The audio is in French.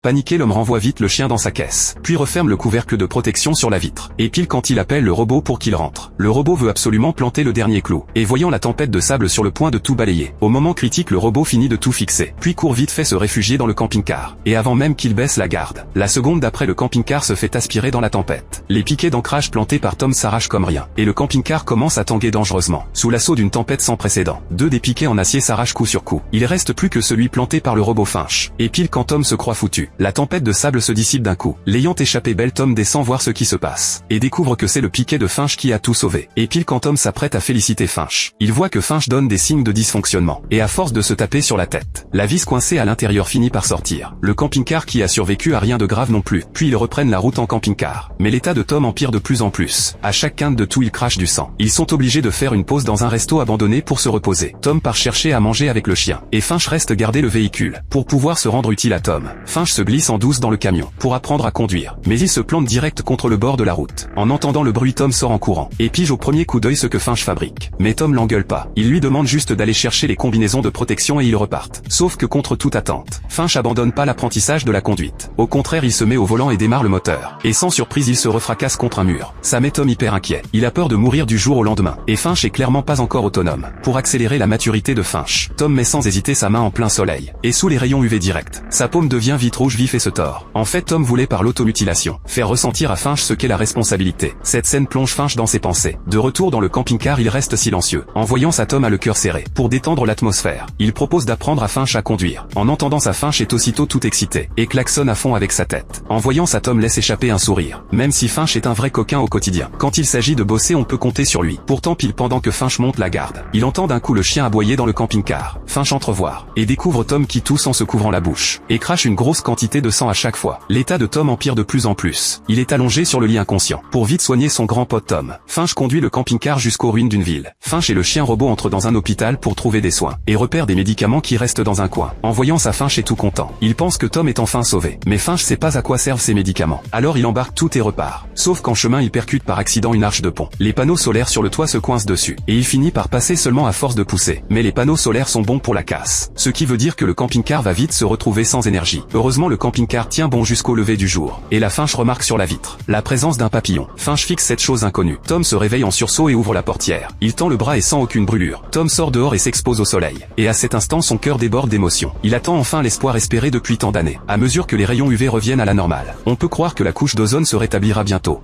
Paniqué, l'homme renvoie vite le chien dans sa caisse, puis referme le couvercle de protection sur la vitre. Et pile quand il appelle le robot pour qu'il rentre. Le robot veut absolument planter le dernier clou. Et voyant la tempête de sable sur le point de tout balayer, au moment critique le robot finit de tout fixer, puis court vite fait se réfugier dans le camping-car. Et avant même qu'il baisse la garde, la seconde d'après le camping-car se fait aspirer dans la tempête. Les piquets d'ancrage plantés par Tom s'arrachent comme rien. Et le camping-car commence à tanguer dangereusement, sous l'assaut d'une tempête sans précédent. Deux des piquets en acier s'arrachent coup sur coup. Il reste plus que celui planté par le robot Finch. Et pile quand Tom se croit foutu, la tempête de sable se dissipe d'un coup. L'ayant échappé belle, Tom descend voir ce qui se passe, et découvre que c'est le piquet de Finch qui a tout sauvé. Et pile quand Tom s'apprête à féliciter Finch, il voit que Finch donne des signes de dysfonctionnement, et à force de se taper sur la tête, la vis coincée à l'intérieur finit par sortir. Le camping-car qui a survécu a rien de grave non plus, puis ils reprennent la route en camping-car. Mais l'état de Tom empire de plus en plus. À chaque quinte de tout il crache du sang. Ils sont obligés de faire une pause dans un resto abandonné pour se reposer. Tom part chercher à manger avec le chien, et Finch reste garder le véhicule, pour pouvoir se rendre utile à Tom. Finch se glisse en douce dans le camion, pour apprendre à conduire, mais il se plante direct contre le bord de la route. En entendant le bruit, Tom sort en courant, et pige au premier coup d'œil ce que Finch fabrique. Mais Tom l'engueule pas, il lui demande juste d'aller chercher les combinaisons de protection et ils repartent. Sauf que contre toute attente, Finch abandonne pas l'apprentissage de la conduite. Au contraire, il se met au volant et démarre le moteur. Et sans surprise, il se refracasse contre un mur. Ça met Tom hyper inquiet. Il a peur de mourir du jour au lendemain, et Finch est clairement pas encore autonome. Pour accélérer la maturité de Finch, Tom met sans hésiter sa main en plein soleil, et sous les rayons UV direct, sa paume devient vite rouge vif et se tord. En fait, Tom voulait par l'automutilation faire ressentir à Finch ce qu'est la responsabilité. Cette scène plonge Finch dans ses pensées. De retour dans le camping-car, il reste silencieux. En voyant sa Tom a le cœur serré. Pour détendre l'atmosphère, il propose d'apprendre à Finch à conduire. En entendant sa, Finch est aussitôt tout excité, et klaxonne à fond avec sa tête. En voyant sa, Tom laisse échapper un sourire. Même si Finch est un vrai coquin au quotidien, quand il s'agit de bosser on peut compter sur lui. Pourtant pile pendant que Finch monte la garde, il entend d'un coup le chien aboyer dans le camping-car. Finch entrevoir, et découvre Tom qui tousse en se couvrant la bouche, et crache une grosse quantité de sang à chaque fois. L'état de Tom empire de plus en plus. Il est allongé sur le lit inconscient. Pour vite soigner son grand pote Tom, Finch conduit le camping-car jusqu'aux ruines d'une ville. Finch et le chien robot entrent dans un hôpital pour trouver des soins, et repèrent des médicaments qui restent dans un coin. En voyant sa, Finch est tout content. Il pense que Tom est enfin sauvé. Mais Finch sait pas à quoi servent ces médicaments. Alors il embarque tout et repart. Sauf qu'en chemin il percute par accident une arche de pont. Les panneaux solaires sur le toit se coincent dessus, et il finit par passer seulement à force de pousser. Mais les panneaux solaires sont bons pour la casse. Ce qui veut dire que le camping-car va vite se retrouver sans énergie. Heureusement le camping-car tient bon jusqu'au lever du jour. Et la Finch remarque sur la vitre la présence d'un papillon. Finch fixe cette chose inconnue. Tom se réveille en sursaut et ouvre la portière. Il tend le bras et sans aucune brûlure. Tom sort dehors et s'expose au soleil. Et à cet instant son cœur déborde d'émotion. Il attend enfin l'espoir espéré depuis tant d'années. À mesure que les rayons UV reviennent à la normale, on peut croire que la couche d'ozone se rétablira bientôt.